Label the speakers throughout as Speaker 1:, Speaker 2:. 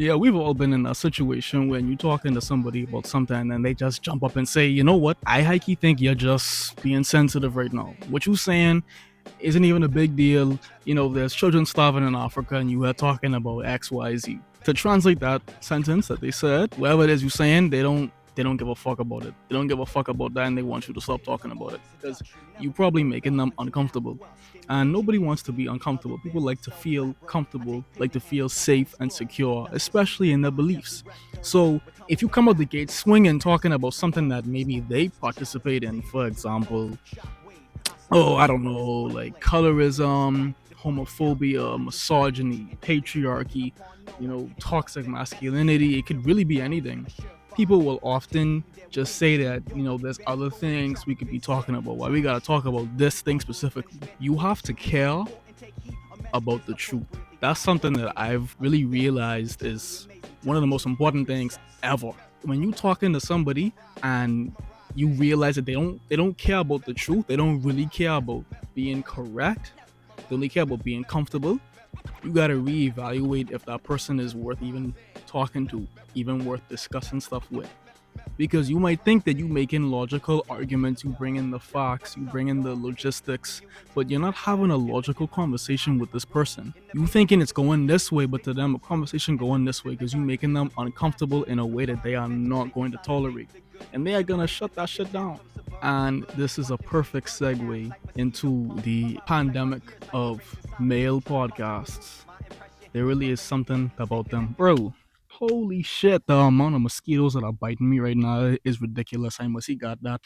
Speaker 1: Yeah, we've all been in a situation when you're talking to somebody about something and then they just jump up and say, you know what, I hikey think you're just being sensitive right now. What you saying isn't even a big deal. You know, there's children starving in Africa and you are talking about XYZ. To translate that sentence that they said, whatever it is you're saying, they don't give a fuck about it. They don't give a fuck about that and they want you to stop talking about it because you're probably making them uncomfortable. And nobody wants to be uncomfortable. People like to feel comfortable, like to feel safe and secure, especially in their beliefs. So if you come out the gate swinging, talking about something that maybe they participate in, for example, I don't know, like colorism, homophobia, misogyny, patriarchy, toxic masculinity, it could really be anything. People will often just say that, there's other things we could be talking about. Why we gotta talk about this thing specifically? You have to care about the truth. That's something that I've really realized is one of the most important things ever. When you talking to somebody and you realize that they don't care about the truth, they don't really care about being correct, they only care about being comfortable, you gotta reevaluate if that person is worth even talking to, even worth discussing stuff with. Because you might think that you making logical arguments, you bring in the facts, you bring in the logistics, but you're not having a logical conversation with this person. You thinking it's going this way, but to them a conversation going this way because you making them uncomfortable in a way that they are not going to tolerate. And they are gonna shut that shit down. And this is a perfect segue into the pandemic of male podcasts. There really is something about them. Bro, holy shit, the amount of mosquitoes that are biting me right now is ridiculous. I must he got that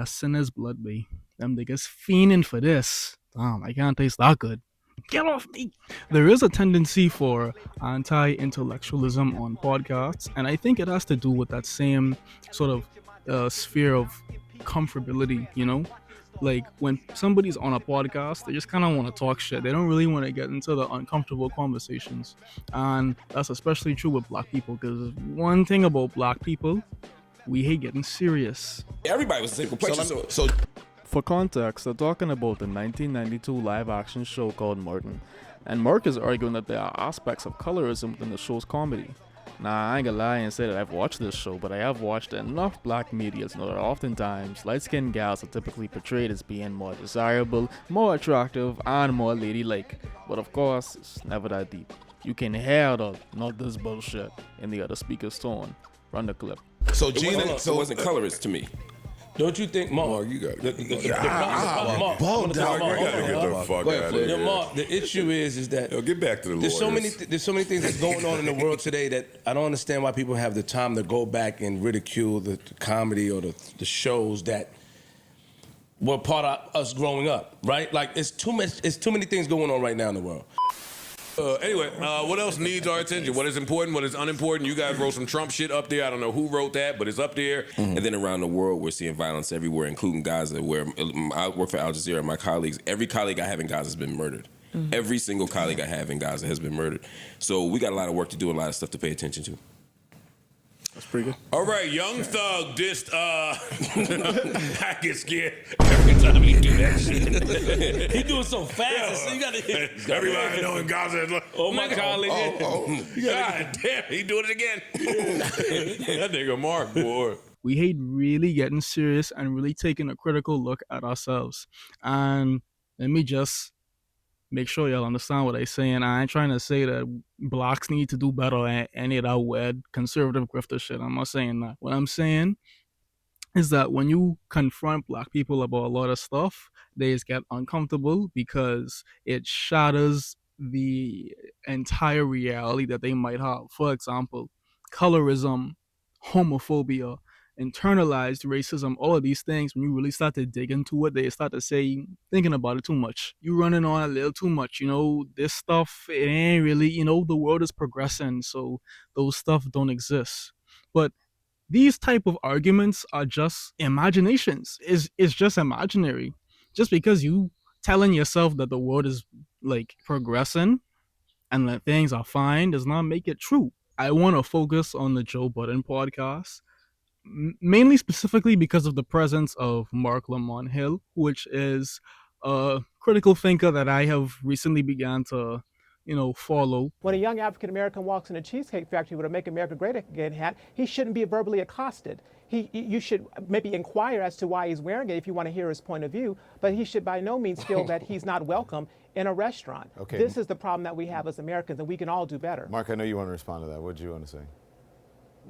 Speaker 1: sinner's blood, bae. Them niggas fiending for this. Damn, I can't taste that good. Get off me! There is a tendency for anti-intellectualism on podcasts, and I think it has to do with that same sort of sphere of comfortability, Like when somebody's on a podcast, they just kind of want to talk shit. They don't really want to get into the uncomfortable conversations. And that's especially true with black people, because one thing about black people, we hate getting serious.
Speaker 2: Everybody was the same complexion. So
Speaker 3: for context, they're talking about the 1992 live-action show called Martin, and Mark is arguing that there are aspects of colorism within the show's comedy. Now, I ain't gonna lie and say that I've watched this show, but I have watched enough black media to know that oftentimes light-skinned gals are typically portrayed as being more desirable, more attractive, and more ladylike. But of course, it's never that deep. You can hear the "not this bullshit" in the other speaker's tone. Run the clip.
Speaker 2: So Gina, it wasn't colorist to me.
Speaker 4: Don't you think, Mark?
Speaker 5: Mark, you got it.
Speaker 4: Mark,
Speaker 5: Dog, you gotta get the fuck out of here.
Speaker 4: Mark, the issue is that
Speaker 5: Get back to the
Speaker 4: there's
Speaker 5: lawyers.
Speaker 4: there's so many things that's going on in the world today that I don't understand why people have the time to go back and ridicule the comedy or the shows that were part of us growing up, right? Like it's too many things going on right now in the world.
Speaker 6: Anyway, what else needs our attention? What is important? What is unimportant? You guys wrote some Trump shit up there. I don't know who wrote that, but it's up there.
Speaker 2: And then around the world, we're seeing violence everywhere, including Gaza, where I work for Al Jazeera. My colleagues, every colleague I have in Gaza has been murdered. Every single colleague I have in Gaza has been murdered. So we got a lot of work to do, a lot of stuff to pay attention to.
Speaker 3: That's pretty good.
Speaker 6: All right, Young Thug dissed, I get scared every time he do that shit.
Speaker 4: He doing so fast, so you gotta hit.
Speaker 6: Everybody know in Gaza is like,
Speaker 4: Oh my colleague.
Speaker 6: God damn, he doing it again. That nigga Mark, boy.
Speaker 1: We hate really getting serious and really taking a critical look at ourselves. And let me just make sure y'all understand what I'm saying. I ain't trying to say that blacks need to do better at any of that weird conservative grifter shit. I'm not saying that. What I'm saying is that when you confront black people about a lot of stuff, they just get uncomfortable because it shatters the entire reality that they might have. For example, colorism, homophobia, internalized racism, all of these things, when you really start to dig into it, they start to say, thinking about it too much. You running on a little too much, this stuff, it ain't really, the world is progressing, so those stuff don't exist. But these type of arguments are just imaginations. It's just imaginary. Just because you telling yourself that the world is like progressing and that things are fine does not make it true. I want to focus on the Joe Budden podcast, mainly specifically because of the presence of Marc Lamont Hill, which is a critical thinker that I have recently began to, follow.
Speaker 7: When a young African American walks in a Cheesecake Factory with a Make America Great Again hat, he shouldn't be verbally accosted. You should maybe inquire as to why he's wearing it if you want to hear his point of view, but he should by no means feel that he's not welcome in a restaurant.
Speaker 8: Okay.
Speaker 7: This is the problem that we have as Americans, and we can all do better.
Speaker 8: Mark, I know you want to respond to that. What do you want to say?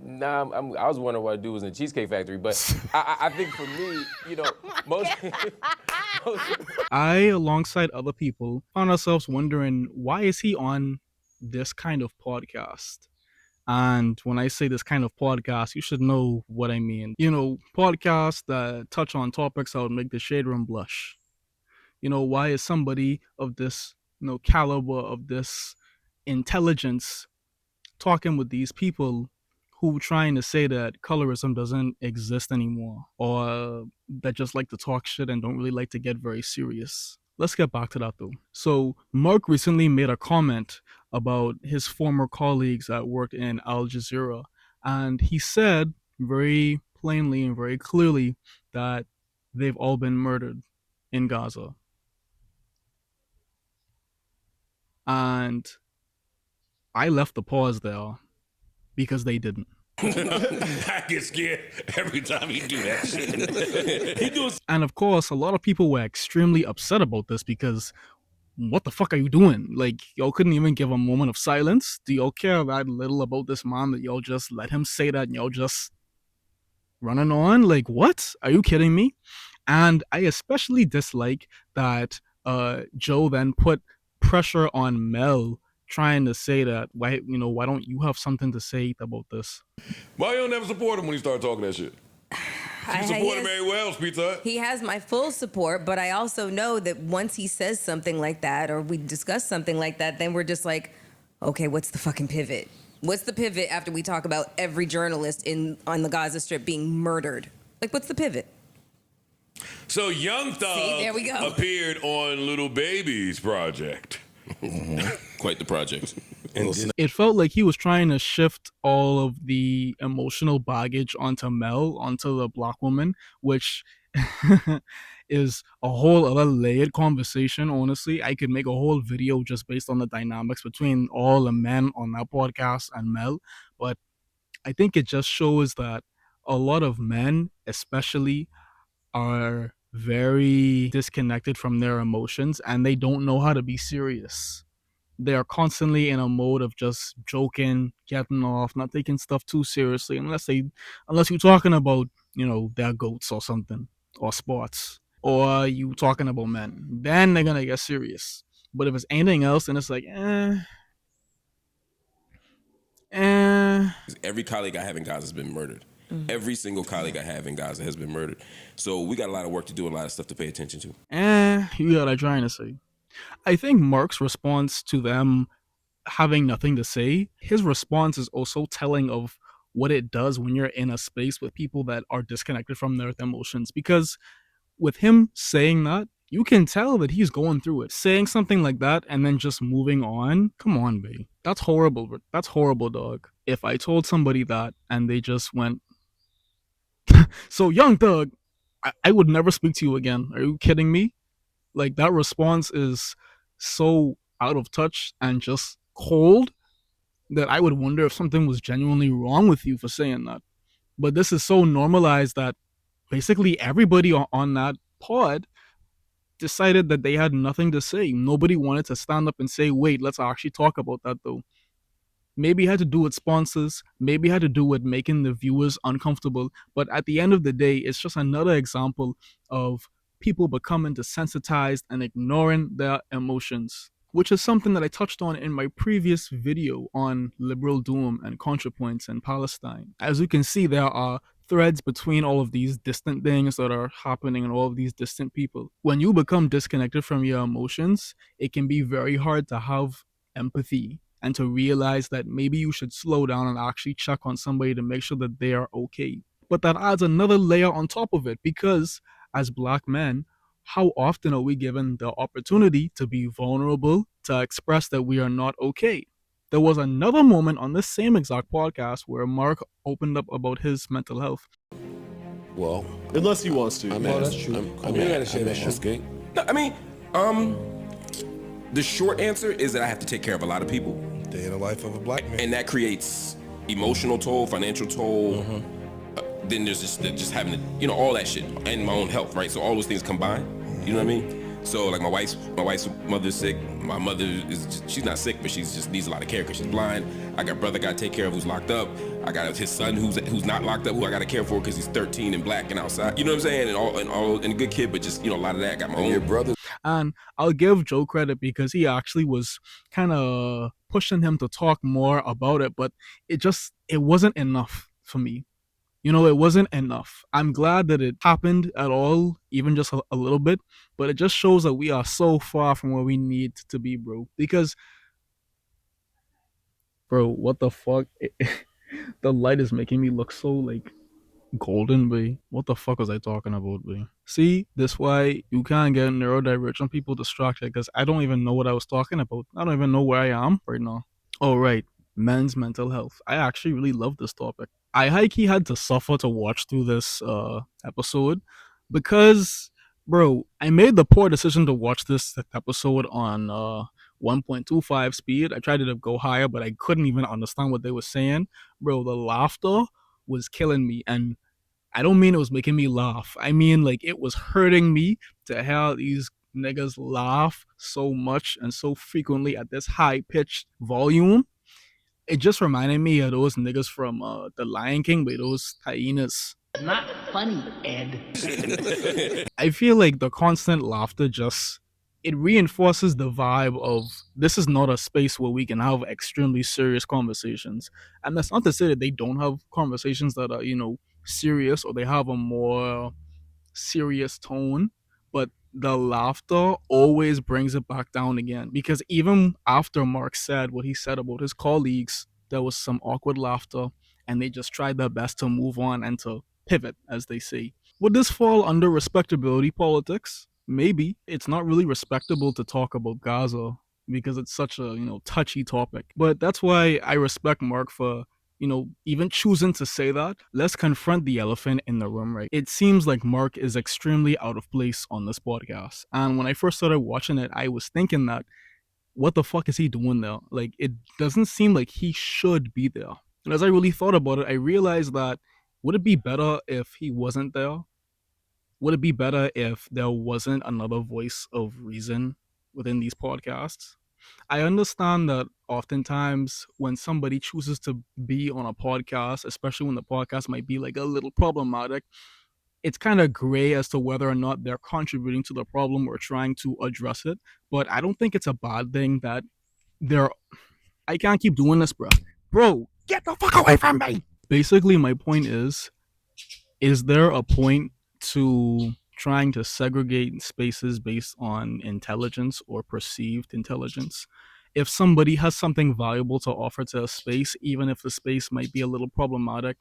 Speaker 9: Nah, I was wondering what a dude was in the Cheesecake Factory, but I think for me, most
Speaker 1: I, alongside other people, found ourselves wondering, why is he on this kind of podcast? And when I say this kind of podcast, you should know what I mean. Podcasts that touch on topics that would make the shade room blush. Why is somebody of this, caliber, of this intelligence, talking with these people who trying to say that colorism doesn't exist anymore, or that just like to talk shit and don't really like to get very serious? Let's get back to that though. So Marc recently made a comment about his former colleagues that worked in Al Jazeera, and he said very plainly and very clearly that they've all been murdered in Gaza. And I left the pause there because they didn't.
Speaker 6: I get scared every time he do that shit.
Speaker 1: And of course, a lot of people were extremely upset about this because what the fuck are you doing? Like, y'all couldn't even give a moment of silence? Do y'all care that little about this man that y'all just let him say that and y'all just running on? Like, what? Are you kidding me? And I especially dislike that Joe then put pressure on Mel, trying to say that, why don't you have something to say about this?
Speaker 6: Why you don't never support him when he started talking that shit? You support him very well, Pizza Hut.
Speaker 10: He has my full support, but I also know that once he says something like that, or we discuss something like that, then we're just like, okay, what's the fucking pivot? What's the pivot after we talk about every journalist on the Gaza Strip being murdered? Like, what's the pivot?
Speaker 6: So Young Thug
Speaker 10: there we go.
Speaker 6: appeared on Little Baby's project.
Speaker 2: Quite the project.
Speaker 1: It felt like he was trying to shift all of the emotional baggage onto Mel, onto the black woman, which is a whole other layered conversation, honestly. I could make a whole video just based on the dynamics between all the men on that podcast and Mel, but I think it just shows that a lot of men, especially, are very disconnected from their emotions and they don't know how to be serious. They are constantly in a mode of just joking, getting off, not taking stuff too seriously, unless you're talking about, their goats or something, or sports, or you talking about men. Then they're gonna get serious. But if it's anything else, then it's like,
Speaker 2: Every colleague I have in Gaza has been murdered. Every single colleague I have in Gaza has been murdered. So we got a lot of work to do, a lot of stuff to pay attention to.
Speaker 1: You got what I'm trying to say. I think Marc's response to them having nothing to say, his response is also telling of what it does when you're in a space with people that are disconnected from their emotions. Because with him saying that, you can tell that he's going through it. Saying something like that and then just moving on, come on, babe. That's horrible. That's horrible, dog. If I told somebody that and they just went, so Young Thug, I would never speak to you again. Are you kidding me? Like, that response is so out of touch and just cold that I would wonder if something was genuinely wrong with you for saying that. But this is so normalized that basically everybody on that pod decided that they had nothing to say. Nobody wanted to stand up and say, wait, let's actually talk about that though. Maybe it had to do with sponsors, maybe it had to do with making the viewers uncomfortable, but at the end of the day, it's just another example of people becoming desensitized and ignoring their emotions, which is something that I touched on in my previous video on liberal doom and ContraPoints in Palestine. As you can see, there are threads between all of these distant things that are happening and all of these distant people. When you become disconnected from your emotions, it can be very hard to have empathy and to realize that maybe you should slow down and actually check on somebody to make sure that they are okay. But that adds another layer on top of it, because as black men, how often are we given the opportunity to be vulnerable, to express that we are not okay? There was another moment on this same exact podcast where Marc opened up about his mental health.
Speaker 5: Well,
Speaker 8: unless he wants to.
Speaker 5: I'm
Speaker 4: that's true.
Speaker 5: I'm asking.
Speaker 4: No, I mean,
Speaker 2: The short answer is that I have to take care of a lot of people.
Speaker 5: Day in the life of a black man.
Speaker 2: And that creates emotional toll, financial toll. Then there's just having to, you know, all that shit, and my own health, right? So all those things combined, you know what I mean? So like my wife's mother's sick. My mother she's not sick, but she's just needs a lot of care because she's blind. I got brother got to take care of who's locked up. I got his son who's not locked up, who I got to care for because he's 13 and black and outside. You know what I'm saying? And a good kid, but just, you know, a lot of that. I got my own brother.
Speaker 1: And I'll give Joe credit because he actually was kind of pushing him to talk more about it, but it wasn't enough for me. You know, it wasn't enough. I'm glad that it happened at all, even just a little bit, but it just shows that we are so far from where we need to be, bro. Because, bro, what the fuck? The light is making me look so, like, golden, boy. What the fuck was I talking about, boy? See, this why you can't get neurodivergent people distracted, because I don't even know what I was talking about. I don't even know where I am right now. Oh, right. Men's mental health. I actually really love this topic. I high-key had to suffer to watch through this episode because, bro, I made the poor decision to watch this episode on 1.25 speed. I tried to go higher, but I couldn't even understand what they were saying. Bro, the laughter was killing me, and I don't mean it was making me laugh. I mean, like, it was hurting me to hear these niggas laugh so much and so frequently at this high-pitched volume. It just reminded me of those niggas from The Lion King, but those hyenas.
Speaker 11: Not funny, Ed.
Speaker 1: I feel like the constant laughter it reinforces the vibe of this is not a space where we can have extremely serious conversations. And that's not to say that they don't have conversations that are, you know, serious or they have a more serious tone, but the laughter always brings it back down again, because even after Marc said what he said about his colleagues, there was some awkward laughter and they just tried their best to move on and to pivot, as they say. Would this fall under respectability politics? Maybe. It's not really respectable to talk about Gaza because it's such a, you know, touchy topic. But that's why I respect Marc for, you know, even choosing to say that. Let's confront the elephant in the room, right? It seems like Marc is extremely out of place on this podcast. And when I first started watching it, I was thinking that, what the fuck is he doing there? Like, it doesn't seem like he should be there. And as I really thought about it, I realized that, would it be better if he wasn't there? Would it be better if there wasn't another voice of reason within these podcasts? I understand that oftentimes when somebody chooses to be on a podcast, especially when the podcast might be like a little problematic, it's kind of gray as to whether or not they're contributing to the problem or trying to address it. But I don't think it's a bad thing that I can't keep doing this, bro. Bro, get the fuck away from me! Basically, my point is there a point to trying to segregate spaces based on intelligence or perceived intelligence? If somebody has something valuable to offer to a space, even if the space might be a little problematic,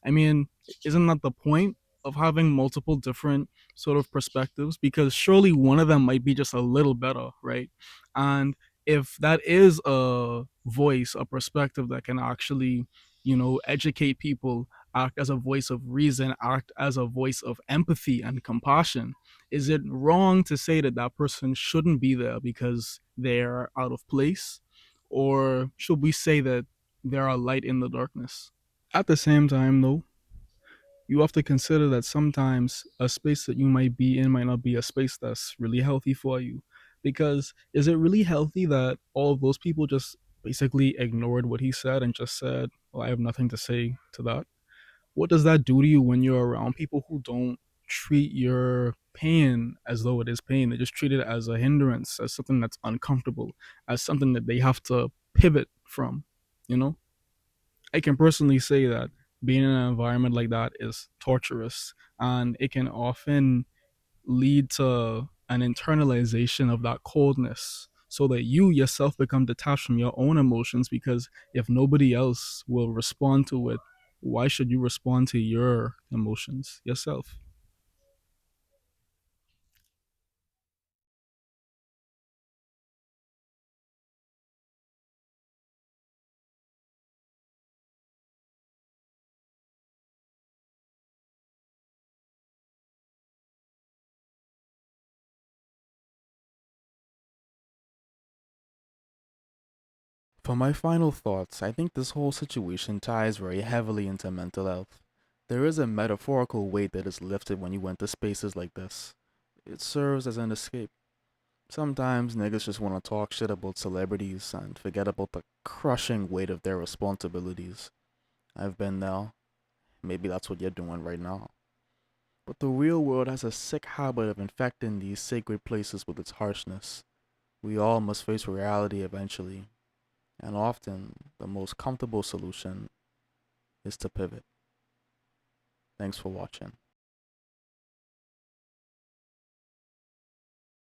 Speaker 1: I mean, isn't that the point of having multiple different sort of perspectives? Because surely one of them might be just a little better, right? And if that is a voice, a perspective that can actually, you know, educate people, act as a voice of reason, act as a voice of empathy and compassion, is it wrong to say that that person shouldn't be there because they're out of place? Or should we say that they're a light in the darkness? At the same time, though, you have to consider that sometimes a space that you might be in might not be a space that's really healthy for you. Because is it really healthy that all of those people just basically ignored what he said and just said, well, I have nothing to say to that? What does that do to you when you're around people who don't treat your pain as though it is pain? They just treat it as a hindrance, as something that's uncomfortable, as something that they have to pivot from, you know? I can personally say that being in an environment like that is torturous, and it can often lead to an internalization of that coldness, so that you yourself become detached from your own emotions, because if nobody else will respond to it, why should you respond to your emotions yourself?
Speaker 3: For my final thoughts, I think this whole situation ties very heavily into mental health. There is a metaphorical weight that is lifted when you enter spaces like this. It serves as an escape. Sometimes niggas just want to talk shit about celebrities and forget about the crushing weight of their responsibilities. I've been there. Maybe that's what you're doing right now. But the real world has a sick habit of infecting these sacred places with its harshness. We all must face reality eventually. And often, the most comfortable solution is to pivot. Thanks for watching.